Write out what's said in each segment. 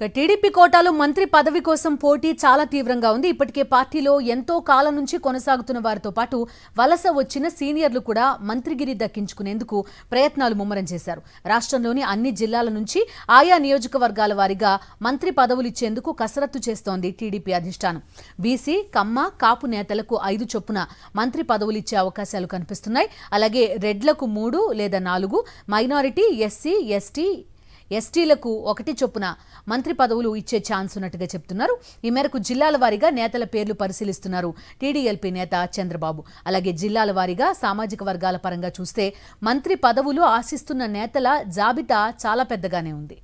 TDP కోటాలో మంత్రి పదవి కోసం పోటీ చాలా తీవ్రంగా ఉంది. ఇప్పటికే పార్టీలో ఎంతో కాలం నుంచి కొనసాగుతున్న వారితో పాటు వలస వచ్చిన సీనియర్లు కూడా మంత్రిగిరి దక్కించుకునేందుకు ప్రయత్నాలు ముమ్మరం చేశారు. రాష్ట్రంలోని అన్ని జిల్లాల నుంచి ఆయా నియోజకవర్గాల వారీగా మంత్రి పదవులు ఇచ్చేందుకు కసరత్తు చేస్తోంది టీడీపీ అధిష్టానం. బీసీ, కమ్మ, కాపు నేతలకు 5 చొప్పున మంత్రి పదవులు ఇచ్చే అవకాశాలు కనిపిస్తున్నాయి. అలాగే రెడ్లకు 3 లేదా 4, మైనారిటీ, ఎస్సీ, ఎస్టీలకు 1 చొప్పున మంత్రి పదవులు ఇచ్చే ఛాన్స్ ఉన్నట్టుగా చెప్తున్నారు. ఈ మేరకు జిల్లాల వారీగా నేతల పేర్లు పరిశీలిస్తున్నారు టీడీఎల్పీ నేత చంద్రబాబు. అలాగే జిల్లాల వారీగా సామాజిక వర్గాల పరంగా చూస్తే మంత్రి పదవులు ఆశిస్తున్న నేతల జాబితా చాలా పెద్దగానే ఉంది.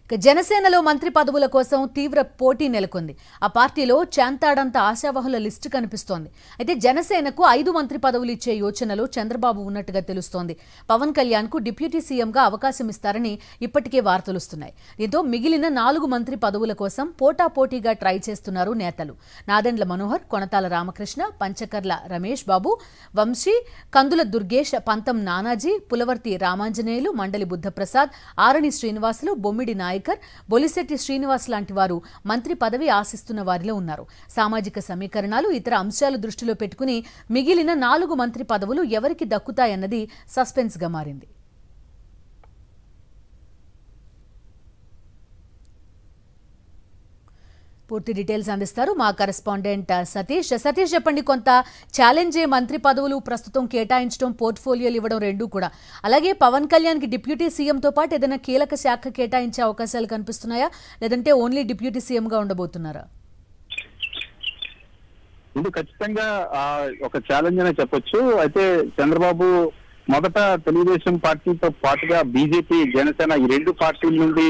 జనసేనలో మంత్రి పదవుల కోసం తీవ్ర పోటీ నెలకొంది. ఆ పార్టీలో చాంతాడంత ఆశావహుల లిస్టు కనిపిస్తోంది. అయితే జనసేనకు 5 మంత్రి పదవులు ఇచ్చే యోచనలో చంద్రబాబు ఉన్నట్టుగా తెలుస్తోంది. పవన్ కళ్యాణ్ కు డిప్యూటీ సీఎంగా అవకాశం ఇస్తారని ఇప్పటికే వార్తలుస్తున్నాయి. దీంతో మిగిలిన 4 మంత్రి పదవుల కోసం పోటాపోటీగా ట్రై చేస్తున్నారు నేతలు. నాదెండ్ల మనోహర్, కొనతాల రామకృష్ణ, పంచకర్ల రమేష్ బాబు, వంశీ, కందుల దుర్గేష్, పంతం నానాజీ, పులవర్తి రామాంజనేయులు, మండలి బుద్ధప్రసాద్, ఆరణి శ్రీనివాసులు, బొమ్మిడి నాయక్, బొలిశెట్టి శ్రీనివాస్ లాంటి వారు మంత్రి పదవి ఆశిస్తున్న వారిలో ఉన్నారు. సామాజిక సమీకరణాలు, ఇతర అంశాలు దృష్టిలో పెట్టుకుని మిగిలిన 4 మంత్రి పదవులు ఎవరికి దక్కుతాయన్నది సస్పెన్స్ గా మారింది. పూర్తి డీటెయిల్స్ అందిస్తారు మా కరెస్పాండెంట్ సతీష్. సతీష్, చెప్పండి, కొంత ఛాలెంజే మంత్రి పదవులు ప్రస్తుతం కేటాయించడం, పోర్ట్ఫోలియోలు ఇవ్వడం రెండూ కూడా. అలాగే పవన్ కళ్యాణ్కి డిప్యూటీ సీఎంతో పాటు ఏదైనా కీలక శాఖ కేటాయించే అవకాశాలు కనిపిస్తున్నాయా, లేదంటే ఓన్లీ డిప్యూటీ సీఎంగా ఉండబోతున్నారా? ఇది ఖచ్చితంగా ఒక ఛాలెంజ్ అనే చెప్పొచ్చు. అయితే చంద్రబాబు మొదట తెలుగుదేశం పార్టీతో పాటుగా బీజేపీ, జనసేన ఈ 2 పార్టీల నుండి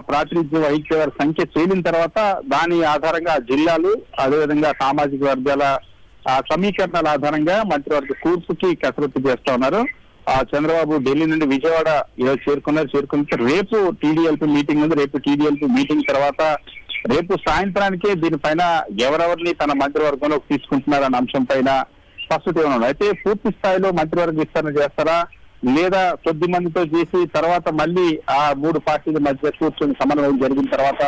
ప్రాతినిధ్యం వహించే వారి సంఖ్య చేరిన తర్వాత దాని ఆధారంగా జిల్లాలు, అదేవిధంగా సామాజిక వర్గాల సమీకరణాల ఆధారంగా మంత్రివర్గ కూర్పుకి కసరత్తు చేస్తా ఉన్నారు. చంద్రబాబు ఢిల్లీ నుండి విజయవాడ చేరుకున్న రేపు టీడీఎల్పీ మీటింగ్ ఉంది. రేపు టీడీఎల్పీ మీటింగ్ తర్వాత రేపు సాయంత్రానికే దీనిపైన ఎవరెవరిని తన మంత్రివర్గంలోకి తీసుకుంటున్నారన్న అంశం పైన స్పష్టత ఉన్నారు. అయితే పూర్తి స్థాయిలో మంత్రివర్గ విస్తరణ చేస్తారా, లేదా కొద్ది మందితో చేసి తర్వాత మళ్ళీ ఆ 3 పార్టీల మధ్య కూర్చొని సమన్వయం జరిగిన తర్వాత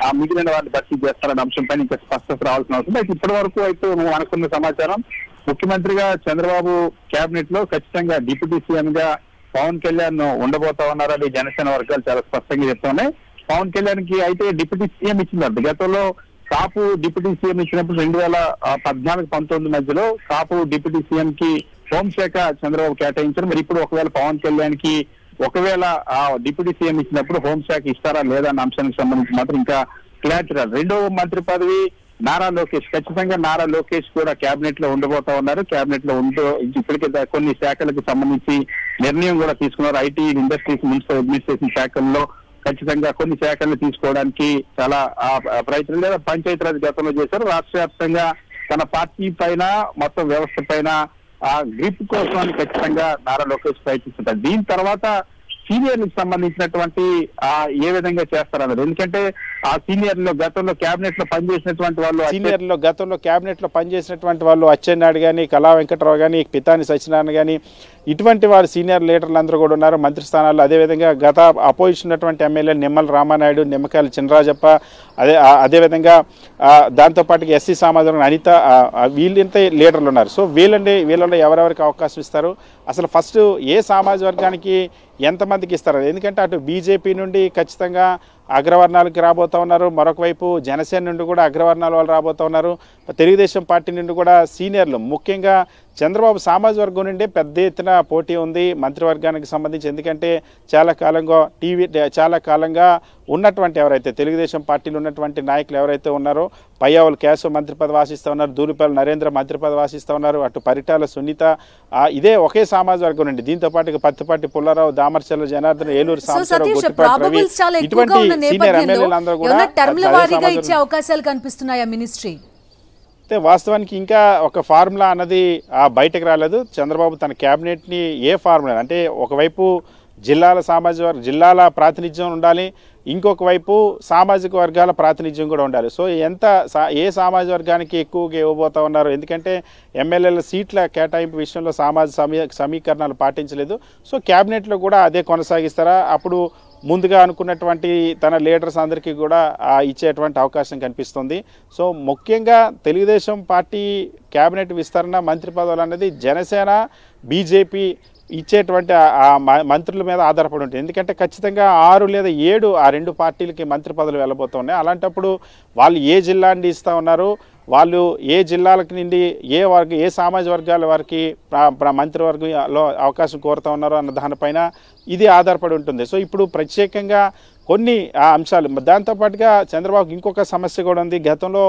ఆ మిగిలిన వారిని భర్తీ చేస్తారన్న అంశంపై ఇంకా స్పష్టత రావాల్సిన అవసరం. అయితే ఇప్పటి వరకు అయితే అనుకున్న సమాచారం, ముఖ్యమంత్రిగా చంద్రబాబు కేబినెట్ లో ఖచ్చితంగా డిప్యూటీ సీఎం గా పవన్ కళ్యాణ్ ఉండబోతా ఉన్నారని జనసేన వర్గాలు చాలా స్పష్టంగా చెప్తున్నాయి. పవన్ కళ్యాణ్ కి అయితే డిప్యూటీ సీఎం ఇచ్చిందంట. గతంలో కాపు డిప్యూటీ సీఎం ఇచ్చినప్పుడు 2014-19 మధ్యలో కాపు డిప్యూటీ సీఎం కి హోంశాఖ చంద్రబాబు కేటాయించారు. మరి ఇప్పుడు ఒకవేళ పవన్ కళ్యాణ్ కి డిప్యూటీ సీఎం ఇచ్చినప్పుడు హోంశాఖ ఇస్తారా లేదా అన్న అంశానికి సంబంధించి మాత్రం ఇంకా క్లారిటీ రాదు. 2వ మంత్రి పదవి నారా లోకేష్, ఖచ్చితంగా నారా లోకేష్ కూడా కేబినెట్ లో ఉండబోతా ఉన్నారు. కేబినెట్ లో ఇప్పటికే కొన్ని శాఖలకు సంబంధించి నిర్ణయం కూడా తీసుకున్నారు. ఐటీ, ఇండస్ట్రీస్, మున్సిపల్ అడ్మినిస్ట్రేషన్ శాఖల్లో ఖచ్చితంగా కొన్ని శాఖలను తీసుకోవడానికి చాలా ప్రయత్నం, లేదా పంచాయతీరాజ్ గతంలో చేశారు. రాష్ట్ర వ్యాప్తంగా తన పార్టీ పైన, మొత్తం వ్యవస్థ పైన గ్రిప్ కోసం ఖచ్చితంగా నారా లోకేష్ ప్రయత్నిస్తుంటారు. దీని తర్వాత సీనియర్లకు సంబంధించినటువంటి ఏ విధంగా చేస్తారన్నది. ఎందుకంటే ఆ సీనియర్లో గతంలో కేబినెట్ లో పనిచేసినటువంటి వాళ్ళు అచ్చెన్నాయుడు కానీ, కళా వెంకటరావు కానీ, పితాని సత్యనారాయణ కానీ, ఇటువంటి వారు సీనియర్ లీడర్లు అందరూ కూడా ఉన్నారు మంత్రి స్థానాల్లో. అదేవిధంగా గత అపోజిషన్ ఉన్నటువంటి ఎమ్మెల్యే నిమ్మల రామానాయుడు, నిమ్మకాయల చినరాజప్ప, అదేవిధంగా దాంతోపాటు ఎస్సీ సమాజం అనిత, వీళ్ళంతా లీడర్లు ఉన్నారు. సో వీళ్ళలో ఎవరెవరికి అవకాశం ఇస్తారు, అసలు ఫస్ట్ ఏ సామాజిక వర్గానికి ఎంతమందికి ఇస్తారు? ఎందుకంటే అటు బీజేపీ నుండి ఖచ్చితంగా అగ్రవర్ణాలకు రాబోతూ ఉన్నారు, మరొక వైపు జనసేన నుండి కూడా అగ్రవర్ణాల వాళ్ళు రాబోతూ ఉన్నారు, తెలుగుదేశం పార్టీ నుండి కూడా సీనియర్లు, ముఖ్యంగా చంద్రబాబు సామాజిక వర్గం నుండి పెద్ద ఎత్తున పోటీ ఉంది మంత్రివర్గానికి సంబంధించి. ఎందుకంటే చాలా కాలంగా ఉన్నటువంటి ఎవరైతే తెలుగుదేశం పార్టీలో ఉన్నటువంటి నాయకులు ఎవరైతే ఉన్నారో, పయ్యావులు కేశవ్ మంత్రి పదవి ఆశిస్తూ ఉన్నారు, దూలిపల్లి నరేంద్ర మంత్రి పదవి ఆశిస్తూ ఉన్నారు, అటు పరిటాల సునీత, ఇదే ఒకే సామాజిక వర్గం నుండి. దీంతో పాటు పత్తిపాటి పుల్లారావు, దామర్చల జనార్దన్, ఏలూరు సాంబశివరావు, గొట్టిపాటి రవి, ఇటువంటి సీనియర్ ఎమ్మెల్యేలందరూ కూడా అయితే వాస్తవానికి ఇంకా ఒక ఫార్ములా అన్నది బయటకు రాలేదు. చంద్రబాబు తన క్యాబినెట్ని ఏ ఫార్ములా అంటే ఒకవైపు జిల్లాల ప్రాతినిధ్యం ఉండాలి, ఇంకొక వైపు సామాజిక వర్గాల ప్రాతినిధ్యం కూడా ఉండాలి. సో ఏ సామాజిక వర్గానికి ఎక్కువగా ఇవ్వబోతా ఉన్నారు, ఎందుకంటే ఎమ్మెల్యేల సీట్ల కేటాయింపు విషయంలో సమీకరణాలు పాటించలేదు. సో క్యాబినెట్లో కూడా అదే కొనసాగిస్తారా, అప్పుడు ముందుగా అనుకున్నటువంటి తన లీడర్స్ అందరికీ కూడా ఇచ్చేటువంటి అవకాశం కనిపిస్తుంది. సో ముఖ్యంగా తెలుగుదేశం పార్టీ క్యాబినెట్ విస్తరణ మంత్రి పదవులు అనేది జనసేన బీజేపీ ఇచ్చేటువంటి మంత్రుల మీద ఆధారపడి ఉంటుంది. ఎందుకంటే ఖచ్చితంగా 6 లేదా 7 ఆ 2 పార్టీలకి మంత్రి పదవులు వెళ్ళబోతున్నాయి. అలాంటప్పుడు వాళ్ళు ఏ జిల్లా నుండి ఇస్తూ ఉన్నారు, వాళ్ళు ఏ జిల్లాలకు నుండి ఏ సామాజిక వర్గాల వారికి మంత్రివర్గంలో అవకాశం కోరుతూ ఉన్నారో అన్న దానిపైన ఇది ఆధారపడి ఉంటుంది. సో ఇప్పుడు ప్రత్యేకంగా కొన్ని అంశాలు, దాంతోపాటుగా చంద్రబాబుకి ఇంకొక సమస్య కూడా ఉంది. గతంలో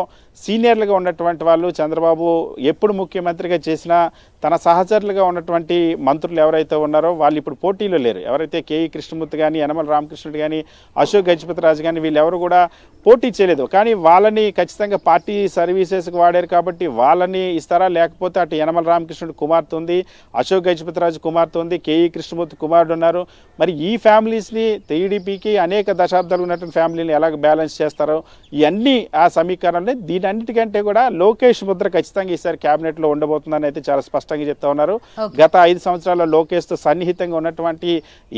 సీనియర్లుగా ఉన్నటువంటి వాళ్ళు చంద్రబాబు ఎప్పుడు ముఖ్యమంత్రిగా చేసినా తన సహచరులుగా ఉన్నటువంటి మంత్రులు ఎవరైతే ఉన్నారో వాళ్ళు ఇప్పుడు పోటీలో లేరు. ఎవరైతే కేఈ కృష్ణమూర్తి కానీ, యనమల రామకృష్ణుడు కానీ, అశోక్ గజపతిరాజు కానీ వీళ్ళెవరు కూడా పోటీ చేయలేదు. కానీ వాళ్ళని ఖచ్చితంగా పార్టీ సర్వీసెస్కి వాడారు కాబట్టి వాళ్ళని ఇస్తారా, లేకపోతే అటు యనమల రామకృష్ణుడు కుమార్తె ఉంది, అశోక్ గజపతిరాజు కుమార్తె ఉంది, కేఈ కృష్ణమూర్తి కుమారుడు ఉన్నారు. మరి ఈ ఫ్యామిలీస్ని టీడీపీకి అనేక దశాబ్దాలు ఉన్నటువంటి ఫ్యామిలీని ఎలాగ బ్యాలెన్స్ చేస్తారో ఇవన్నీ ఆ సమీకరణలు. దీని అన్నిటికంటే కూడా లోకేష్ ముద్ర ఖచ్చితంగా ఈసారి క్యాబినెట్లో ఉండబోతుందని అయితే చాలా స్పష్టంగా చెప్తా ఉన్నారు. గత 5 సంవత్సరాల్లో లోకేష్తో సన్నిహితంగా ఉన్నటువంటి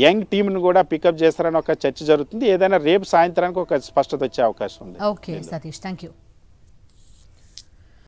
యంగ్ టీంను కూడా పికప్ చేస్తారని ఒక చర్చ జరుగుతుంది. ఏదైనా రేపు సాయంత్రానికి ఒక స్పష్టత వచ్చే అవకాశం ఉంది. Okay Satish, thank you.